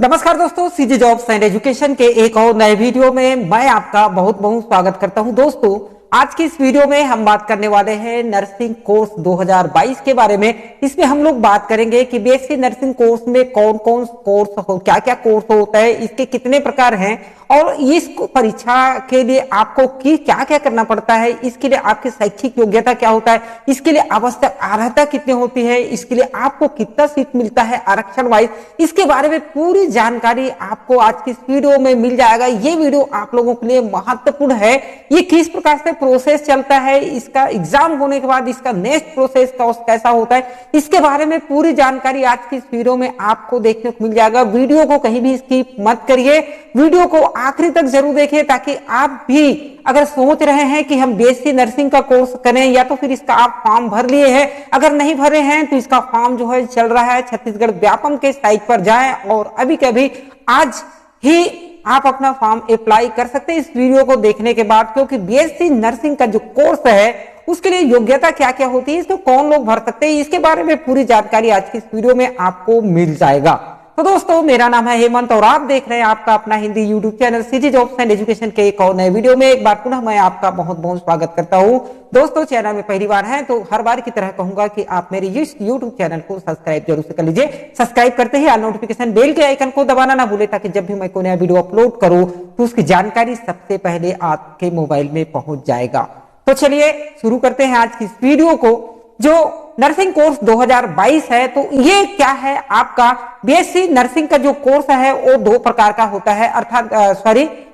नमस्कार दोस्तों, CG jobs and education के एक और नए वीडियो में मैं आपका बहुत बहुत स्वागत करता हूं। दोस्तों, आज की इस वीडियो में हम बात करने वाले हैं नर्सिंग कोर्स 2022 के बारे में। इसमें हम लोग बात करेंगे कि बीएससी नर्सिंग कोर्स में कौन कौन कोर्स हो, क्या क्या कोर्स होता है, इसके कितने प्रकार हैं और इस परीक्षा के लिए आपको क्या क्या करना पड़ता है, इसके लिए आपकी शैक्षिक योग्यता क्या होता है, इसके लिए आवश्यक अर्हता कितनी होती है, इसके लिए आपको कितना सीट मिलता है आरक्षण वाइज, इसके बारे में पूरी जानकारी आपको आज की इस वीडियो में मिल जाएगा। ये वीडियो आप लोगों के लिए महत्वपूर्ण है। ये किस प्रकार से प्रोसेस चलता है, इसका एग्जाम होने के बाद इसका नेक्स्ट प्रोसेस कैसा होता है, इसके बारे में पूरी जानकारी आज की इस वीडियो में आपको देखने को मिल जाएगा। वीडियो को कहीं भी स्किप मत करिए, वीडियो को आखिरी तक जरूर देखिए ताकि आप भी अगर सोच रहे हैं कि हम बीएससी नर्सिंग का कोर्स करें या तो फिर इसका आप फॉर्म भर लिए हैं, अगर नहीं भरे हैं तो इसका फॉर्म जो है चल रहा है छत्तीसगढ़ व्यापम के साइट पर जाएं और अभी के अभी आज ही आप अपना फॉर्म अप्लाई कर सकते हैं इस वीडियो को देखने के बाद, क्योंकि बीएससी नर्सिंग का जो कोर्स है उसके लिए योग्यता क्या क्या होती है, इसको कौन लोग भर सकते हैं, इसके बारे में पूरी जानकारी आज की इस वीडियो में आपको मिल जाएगा। तो दोस्तों, मेरा नाम है हेमंत और आप देख रहे हैं आपका अपना Hindi YouTube channel CG jobs and education के एक और नए वीडियो में एक बार पुनः मैं आपका बहुत बहुत स्वागत करता हूं। दोस्तों, चैनल में पहली बार हैं तो हर बार की तरह कहूंगा कि आप मेरे इस यूट्यूब चैनल को सब्सक्राइब जरूर से कर लीजिए। सब्सक्राइब करते ही नोटिफिकेशन बेल के आइकन को दबाना ना भूले ताकि जब भी मैं कोई नया वीडियो अपलोड करूं तो उसकी जानकारी सबसे पहले आपके मोबाइल में पहुंच जाएगा। तो चलिए शुरू करते हैं आज की इस वीडियो को। जो नर्सिंग कोर्स 2022 है तो ये क्या है, आपका बीएससी नर्सिंग का जो कोर्स है वो दो प्रकार का होता है, अर्थात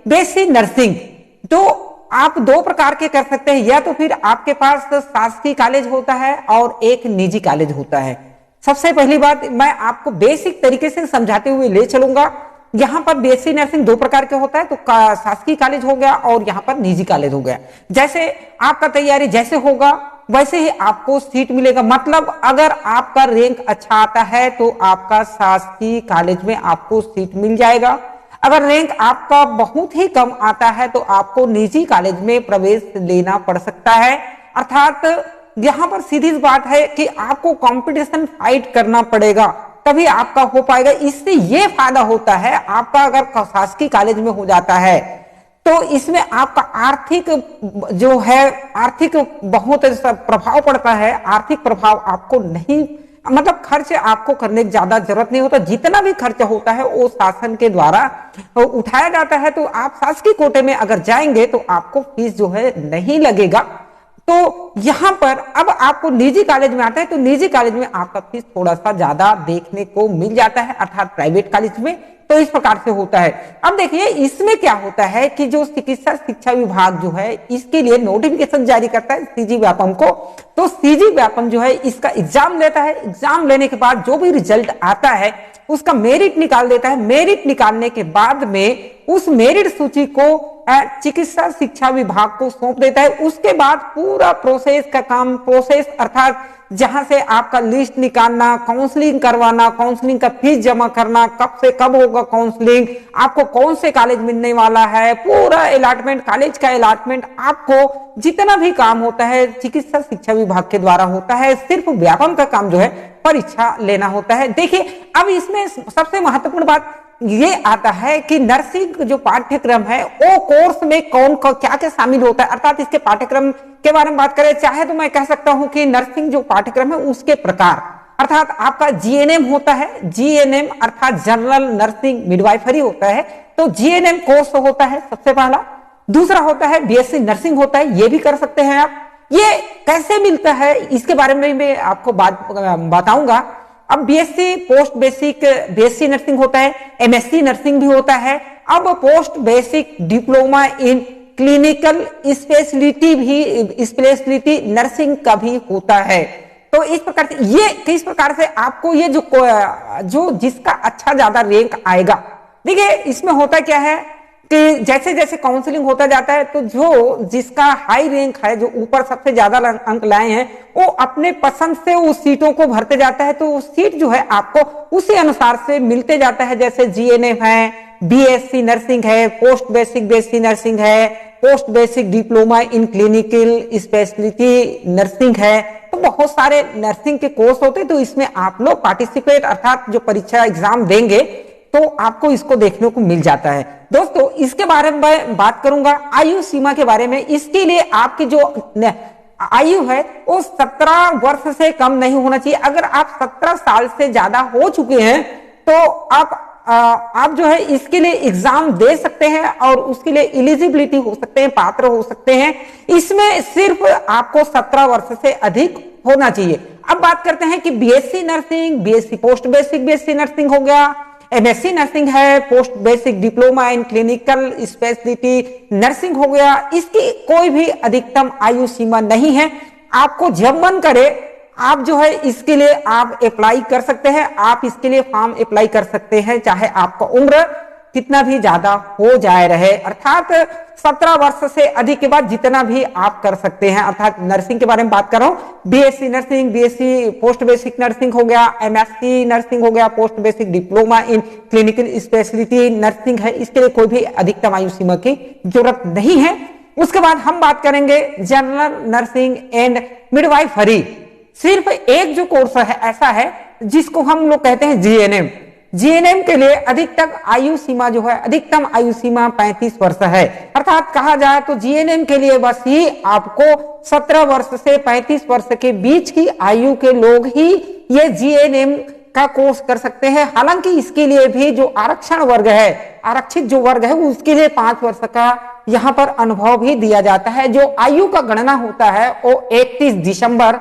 बीएससी नर्सिंग तो आप दो प्रकार के कर सकते हैं, या तो फिर आपके पास शासकीय कॉलेज होता है और एक निजी कॉलेज होता है। सबसे पहली बात मैं आपको बेसिक तरीके से समझाते हुए ले चलूंगा। यहाँ पर बीएससी नर्सिंग दो प्रकार के होता है, तो शासकीय कॉलेज हो गया और यहाँ पर निजी कॉलेज हो गया। जैसे आपका तैयारी जैसे होगा वैसे ही आपको सीट मिलेगा। मतलब अगर आपका रैंक अच्छा आता है तो आपका शासकीय कॉलेज में आपको सीट मिल जाएगा। अगर रैंक आपका बहुत ही कम आता है तो आपको निजी कॉलेज में प्रवेश लेना पड़ सकता है। अर्थात यहाँ पर सीधी बात है कि आपको कंपटीशन फाइट करना पड़ेगा तभी आपका हो पाएगा। इससे ये फायदा होता है, आपका अगर शासकीय कॉलेज में हो जाता है तो इसमें आपका आर्थिक जो है आर्थिक बहुत प्रभाव पड़ता है। आर्थिक प्रभाव आपको नहीं, मतलब खर्च आपको करने की ज्यादा जरूरत नहीं होता। जितना भी खर्च होता है वो शासन के द्वारा उठाया जाता है। तो आप शासकीय कोटे में अगर जाएंगे तो आपको फीस जो है नहीं लगेगा। तो यहाँ पर अब आपको निजी कॉलेज में आता है तो निजी कॉलेज में आपका फीस थोड़ा सा ज्यादा देखने को मिल जाता है, अर्थात प्राइवेट कॉलेज में। तो इस प्रकार से होता है। अब देखिए इसमें क्या होता है कि जो चिकित्सा शिक्षा विभाग जो है इसके लिए नोटिफिकेशन जारी करता है सीजी व्यापम को। तो सीजी व्यापम जो है इसका एग्जाम लेता है। एग्जाम लेने के बाद जो भी रिजल्ट आता है उसका मेरिट निकाल देता है। मेरिट निकालने के बाद में उस मेरिट सूची को चिकित्सा शिक्षा विभाग को सौंप देता है। उसके बाद पूरा प्रोसेस का काम, प्रोसेस अर्थात जहां से आपका लिस्ट निकालना, काउंसलिंग करवाना, काउंसलिंग का फीस जमा करना, कब से कब होगा काउंसलिंग, आपको कौन से कॉलेज मिलने वाला है, पूरा अलॉटमेंट, कॉलेज का अलॉटमेंट, आपको जितना भी काम होता है चिकित्सा शिक्षा विभाग के द्वारा होता है। सिर्फ व्यापम का काम जो है परीक्षा लेना होता है। देखिए अब इसमें सबसे महत्वपूर्ण बात ये आता है कि नर्सिंग जो पाठ्यक्रम है वो कोर्स में कौन क्या क्या शामिल होता है, अर्थात इसके पाठ्यक्रम के बारे में बात करें चाहे तो मैं कह सकता हूं कि नर्सिंग जो पाठ्यक्रम है उसके प्रकार, अर्थात आपका जीएनएम होता है। जीएनएम अर्थात जनरल नर्सिंग मिडवाइफरी होता है। तो जीएनएम कोर्स होता है सबसे पहला। दूसरा होता है बीएससी नर्सिंग होता है, ये भी कर सकते हैं आप। ये कैसे मिलता है इसके बारे में मैं आपको बताऊंगा। अब BSc post basic BSc nursing होता है, एमएससी नर्सिंग भी होता है। अब post basic diploma in clinical speciality nursing का भी होता है। तो इस प्रकार से ये किस प्रकार से आपको ये जो जिसका अच्छा ज्यादा रैंक आएगा, देखिए इसमें होता क्या है कि जैसे जैसे काउंसलिंग होता जाता है तो जो जिसका हाई रैंक है, जो ऊपर सबसे ज्यादा अंक लाए हैं, वो अपने पसंद से उस सीटों को भरते जाता है। तो सीट जो है आपको उसी अनुसार से मिलते जाता है। जैसे जीएनएम है, बीएससी नर्सिंग है, पोस्ट बेसिक बीएससी नर्सिंग है, post basic diploma in clinical speciality nursing है। तो बहुत सारे नर्सिंग के कोर्स होते हैं। तो इसमें आप लोग पार्टिसिपेट अर्थात जो परीक्षा एग्जाम देंगे तो आपको इसको देखने को मिल जाता है। दोस्तों इसके बारे में मैं बात करूंगा आयु सीमा के बारे में। इसके लिए आपकी जो आयु है वो 17 वर्ष से कम नहीं होना चाहिए। अगर आप 17 साल से ज्यादा हो चुके हैं तो आप जो है इसके लिए एग्जाम दे सकते हैं और उसके लिए एलिजिबिलिटी हो सकते हैं, पात्र हो सकते हैं। इसमें सिर्फ आपको 17 वर्ष से अधिक होना चाहिए। अब बात करते हैं कि BSc nursing, BSc post basic BSc nursing हो गया, एमएससी नर्सिंग है, post basic diploma in clinical speciality nursing हो गया। इसकी कोई भी अधिकतम आयु सीमा नहीं है। आपको जब मन करे आप जो है इसके लिए आप अप्लाई कर सकते हैं। आप इसके लिए फॉर्म अप्लाई कर सकते हैं चाहे आपका उम्र कितना भी ज्यादा हो जाए रहे, अर्थात 17 वर्ष से अधिक के बाद जितना भी आप कर सकते हैं। अर्थात नर्सिंग के बारे में बात कर रहा हूं, BSc nursing, BSc post basic nursing हो गया, एमएससी नर्सिंग हो गया, post basic diploma in clinical speciality nursing है। इसके लिए कोई भी अधिकतम आयु सीमा की जरूरत नहीं है। उसके बाद हम बात करेंगे जनरल नर्सिंग एंड मिडवाइफरी। सिर्फ एक जो कोर्स है ऐसा है जिसको हम लोग कहते हैं जीएनएम। जीएनएम के लिए अधिकतम आयु सीमा जो है, अधिकतम आयु सीमा 35 वर्ष है। अर्थात कहा जाए तो जीएनएम के लिए बस ही आपको 17 वर्ष से 35 वर्ष के बीच की आयु के लोग ही ये जीएनएम का कोर्स कर सकते हैं। हालांकि इसके लिए भी जो आरक्षण वर्ग है, आरक्षित जो वर्ग है, उसके लिए 5 वर्ष का यहाँ पर अनुभव भी दिया जाता है। जो आयु का गणना होता है वो 31 दिसंबर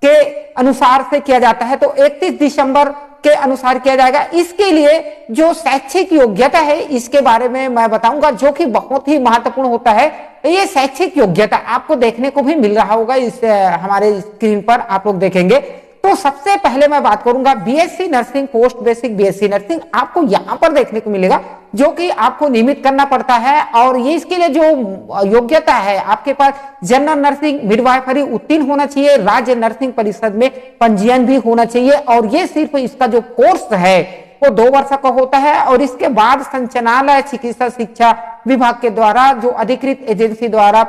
के अनुसार से किया जाता है, तो 31 दिसंबर के अनुसार किया जाएगा। इसके लिए जो शैक्षिक योग्यता है इसके बारे में मैं बताऊंगा, जो कि बहुत ही महत्वपूर्ण होता है। ये शैक्षिक योग्यता आपको देखने को भी मिल रहा होगा इस हमारे स्क्रीन पर आप लोग देखेंगे। तो सबसे पहले मैं बात करूंगा BSc nursing, post basic BSc nursing आपको यहां पर देखने को मिलेगा, जो कि आपको नियमित करना पड़ता है। और ये इसके लिए जो योग्यता है आपके पास जनरल नर्सिंग मिडवाइफरी उत्तीर्ण होना चाहिए, राज्य नर्सिंग परिषद में पंजीयन भी होना चाहिए। और ये सिर्फ इसका जो कोर्स है वो 2 वर्ष का होता है। और इसके बाद संचालनालय चिकित्सा शिक्षा विभाग के द्वारा जो अधिकृत एजेंसी द्वारा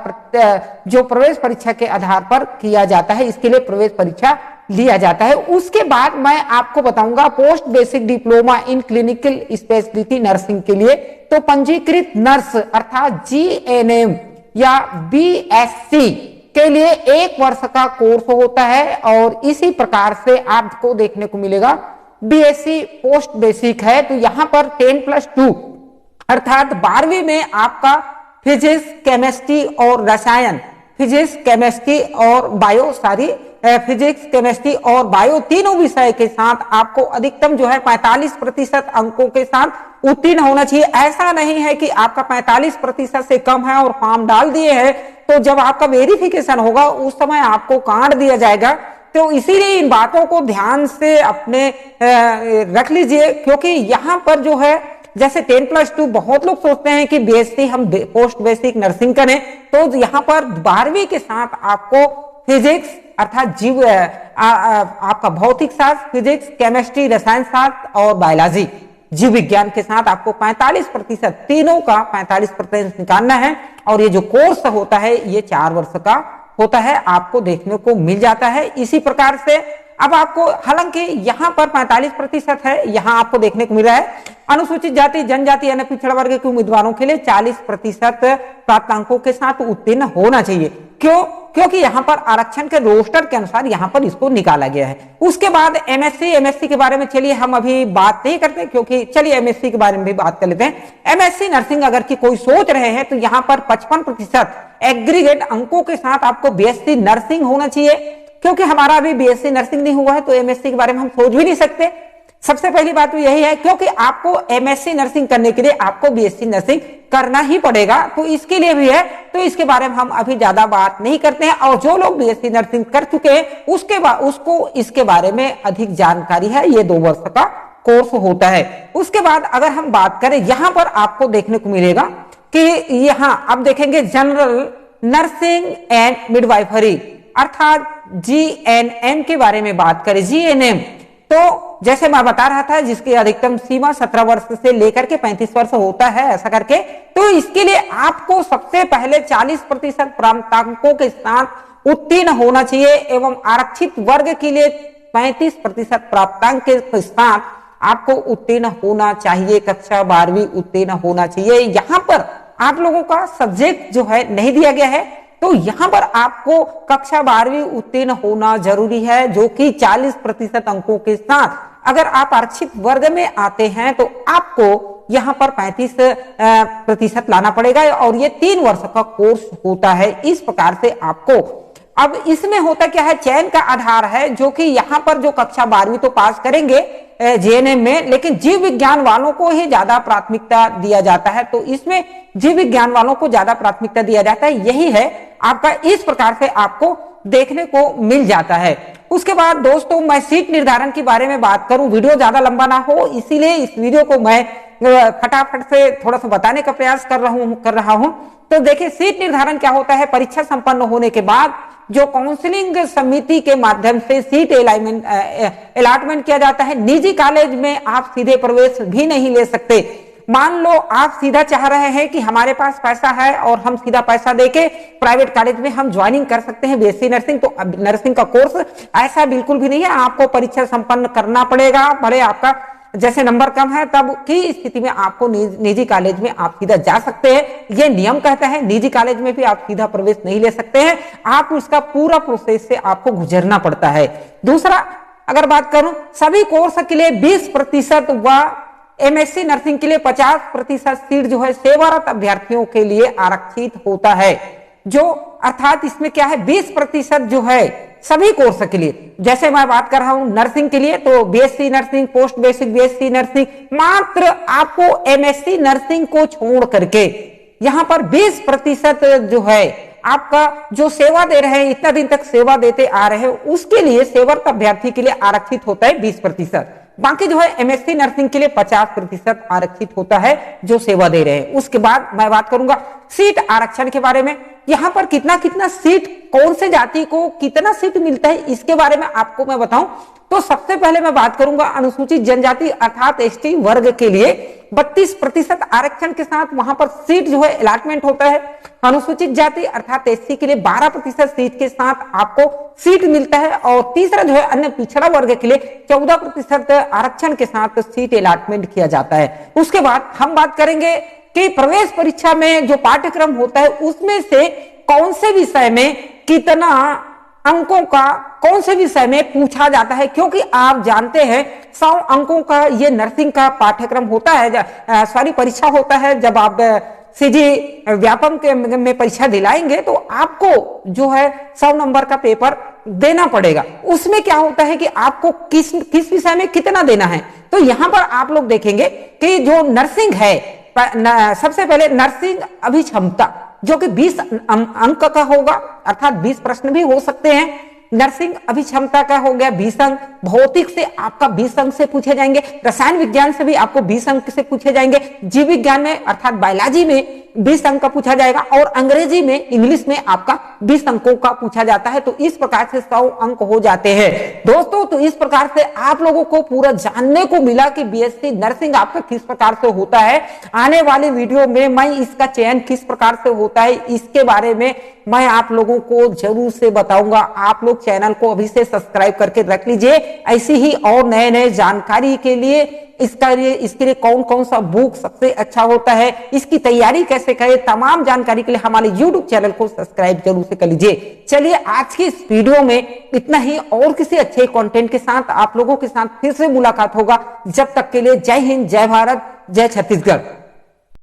जो प्रवेश परीक्षा के आधार पर किया जाता है, इसके लिए प्रवेश परीक्षा लिया जाता है। उसके बाद मैं आपको बताऊंगा post basic diploma in clinical speciality nursing के लिए तो पंजीकृत नर्स अर्थात जीएनएम या बीएससी के लिए 1 वर्ष का कोर्स होता है। और इसी प्रकार से आपको देखने को मिलेगा बीएससी पोस्ट बेसिक है तो यहां पर 10+2 अर्थात 12वीं में आपका फिजिक्स, केमिस्ट्री और रसायन, फिजिक्स, केमिस्ट्री और बायो, फिजिक्स, केमिस्ट्री और बायो तीनों विषय के साथ आपको अधिकतम जो है 45% अंकों के साथ उत्तीर्ण होना चाहिए। ऐसा नहीं है कि आपका 45% से कम है और फॉर्म डाल दिए हैं तो जब आपका वेरिफिकेशन होगा उस समय आपको काट दिया जाएगा। तो इसीलिए इन बातों को ध्यान से अपने रख लीजिए, क्योंकि यहाँ पर जो है जैसे 10+2 बहुत लोग सोचते हैं कि बीएससी हम पोस्ट बेसिक नर्सिंग करें, तो यहाँ पर 12वीं के साथ आपको फिजिक्स अर्थात जीव आपका भौतिक शास्त्र, फिजिक्स, केमिस्ट्री, रसायन शास्त्र और बायोलॉजी जीव विज्ञान के साथ आपको 45%, तीनों का 45% निकालना है। और ये जो कोर्स होता है ये 4 वर्ष का होता है, आपको देखने को मिल जाता है। इसी प्रकार से अब आपको, हालांकि यहाँ पर 45% है, यहाँ आपको देखने को मिल रहा है अनुसूचित जाति, जनजाति यानी पिछड़ा वर्ग के उम्मीदवारों के लिए 40% प्राप्त अंकों के साथ उत्तीर्ण होना चाहिए। क्यों? क्योंकि यहाँ पर आरक्षण के रोस्टर के अनुसार यहाँ पर इसको निकाला गया है। उसके बाद एमएससी के बारे में चलिए हम अभी बात नहीं करते, क्योंकि चलिए एमएससी के बारे में भी बात कर लेते हैं। एमएससी नर्सिंग अगर की कोई सोच रहे हैं तो यहाँ पर 55% एग्रीगेट अंकों के साथ आपको बीएससी नर्सिंग होना चाहिए। क्योंकि हमारा अभी बीएससी नर्सिंग नहीं हुआ है तो एमएससी के बारे में हम सोच भी नहीं सकते। सबसे पहली बात तो यही है, क्योंकि आपको एमएससी नर्सिंग करने के लिए आपको बीएससी नर्सिंग करना ही पड़ेगा, तो इसके लिए भी है, तो इसके बारे में हम अभी ज्यादा बात नहीं करते हैं। और जो लोग बीएससी नर्सिंग कर चुके हैं उसको इसके बारे में अधिक जानकारी है। ये 2 वर्ष का कोर्स होता है। उसके बाद अगर हम बात करें, यहां पर आपको देखने को मिलेगा कि यहाँ अब देखेंगे जनरल नर्सिंग एंड मिडवाइफरी अर्थात जीएनएम के बारे में बात करें। जीएनएम तो जैसे मैं बता रहा था जिसकी अधिकतम सीमा 17 वर्ष से लेकर के 35 वर्ष होता है, ऐसा करके, तो इसके लिए आपको सबसे पहले 40% प्राप्तांकों के साथ उत्तीर्ण होना चाहिए एवं आरक्षित वर्ग के लिए 35% प्राप्तांक के साथ आपको उत्तीर्ण होना चाहिए, कक्षा 12वीं उत्तीर्ण होना चाहिए। यहाँ पर आप लोगों का सब्जेक्ट जो है नहीं दिया गया है, तो यहाँ पर आपको कक्षा 12वीं उत्तीर्ण होना जरूरी है, जो कि 40% अंकों के साथ। अगर आप आरक्षित वर्ग में आते हैं तो आपको यहाँ पर 35% लाना पड़ेगा, और ये 3 वर्ष का कोर्स होता है। इस प्रकार से आपको, अब इसमें होता क्या है, चयन का आधार है, जो कि यहाँ पर जो कक्षा 12वीं तो पास करेंगे जेएनएम में, लेकिन जीव विज्ञान वालों को ही ज्यादा प्राथमिकता दिया जाता है। तो इसमें जीव विज्ञान वालों को ज्यादा प्राथमिकता दिया जाता है, यही है आपका। इस प्रकार से आपको देखने को मिल जाता है। उसके बाद दोस्तों, मैं सीट निर्धारण के बारे में बात करूं, वीडियो ज्यादा लंबा ना हो, इसीलिए इस वीडियो को मैं फटाफट से थोड़ा सा बताने का प्रयास कर रहा हूं। तो देखिए, सीट निर्धारण क्या होता है। परीक्षा संपन्न होने के बाद जो काउंसलिंग समिति के माध्यम से सीट अलॉटमेंट किया जाता है। निजी कॉलेज में आप सीधे प्रवेश भी नहीं ले सकते। मान लो आप सीधा चाह रहे हैं कि हमारे पास पैसा है और हम सीधा पैसा देके प्राइवेट कॉलेज में हम ज्वाइनिंग कर सकते हैं बीएससी नर्सिंग, तो नर्सिंग का कोर्स ऐसा बिल्कुल भी नहीं है। आपको परीक्षा संपन्न करना पड़ेगा, भले आपका जैसे नंबर कम है, तब की स्थिति में आपको निजी कॉलेज में आप सीधा जा सकते हैं। ये नियम कहता है, निजी कॉलेज में भी आप सीधा प्रवेश नहीं ले सकते हैं, आप उसका पूरा प्रोसेस से आपको गुजरना पड़ता है। दूसरा, अगर बात करूं, सभी कोर्स के लिए 20% व एमएससी नर्सिंग के लिए 50% सीट जो है सेवारत अभ्यर्थियों के लिए आरक्षित होता है। जो अर्थात इसमें क्या है, 20% जो है सभी कोर्स के लिए। जैसे मैं बात कर रहा हूं नर्सिंग के लिए, तो BSc nursing, post basic BSc nursing, मात्र आपको एमएससी नर्सिंग को छोड़ करके यहां पर 20% जो है आपका जो सेवा दे रहे हैं, इतना दिन तक सेवा देते आ रहे हैं, उसके लिए सेवारत अभ्यर्थी के लिए आरक्षित होता है 20%। बाकी जो है एमएससी नर्सिंग के लिए 50% आरक्षित होता है जो सेवा दे रहे हैं। उसके बाद मैं बात करूंगा सीट आरक्षण के बारे में। यहां पर कितना कितना सीट, कौन से जाति को कितना सीट मिलता है, इसके बारे में आपको मैं बताऊं तो सबसे पहले मैं बात करूंगा अनुसूचित जनजाति अर्थात एसटी वर्ग के लिए 32% आरक्षण के साथ वहां पर सीट जो है अलॉटमेंट होता है। अनुसूचित जाति अर्थात एससी के लिए 12% सीट के साथ आपको सीट मिलता है। और तीसरा जो है अन्य पिछड़ा वर्ग के लिए 14% आरक्षण के साथ सीट अलॉटमेंट किया जाता है। उसके बाद हम बात करेंगे कि प्रवेश परीक्षा में जो पाठ्यक्रम होता है उसमें से कौन से विषय में कितना अंकों का कौन से विषय में पूछा जाता है, क्योंकि आप जानते हैं 100 अंकों का ये नर्सिंग का पाठ्यक्रम होता है, परीक्षा होता है। जब आप सीजी व्यापम के में परीक्षा दिलाएंगे तो आपको जो है 100 नंबर का पेपर देना पड़ेगा। उसमें क्या होता है कि आपको किस विषय में कितना देना है। तो यहां पर आप लोग देखेंगे कि जो नर्सिंग है, सबसे पहले नर्सिंग अभिक्षमता जो कि 20 अंक का होगा, अर्थात 20 प्रश्न भी हो सकते हैं। नर्सिंग अभिक्षमता का हो गया 20 अंक, भौतिक से आपका 20 अंक से पूछे जाएंगे, रसायन विज्ञान से भी आपको 20 अंक से पूछे जाएंगे, जीव विज्ञान में अर्थात बायोलॉजी में 20 अंक का पूछा जाएगा, और अंग्रेजी में, इंग्लिश में आपका 20 अंकों का पूछा जाता है। तो इस प्रकार से 100 अंक हो जाते हैं दोस्तों। तो इस प्रकार से आप लोगों को पूरा जानने को मिला कि बीएससी नर्सिंग आपका किस प्रकार से होता है। आने वाले वीडियो में मैं इसका चयन किस प्रकार से होता है इसके बारे में मैं आप लोगों को जरूर से बताऊंगा। आप लोग चैनल को अभी से सब्सक्राइब करके रख लीजिए। ऐसी ही और नए नए जानकारी के लिए इसके लिए कौन कौन सा बुक सबसे अच्छा होता है, इसकी तैयारी कैसे करें, तमाम जानकारी के लिए हमारे YouTube चैनल को सब्सक्राइब जरूर से कर लीजिए। चलिए आज की इस वीडियो में इतना ही, और किसी अच्छे कंटेंट के साथ आप लोगों के साथ फिर से मुलाकात होगा। जब तक के लिए जय हिंद, जय भारत, जय छत्तीसगढ़।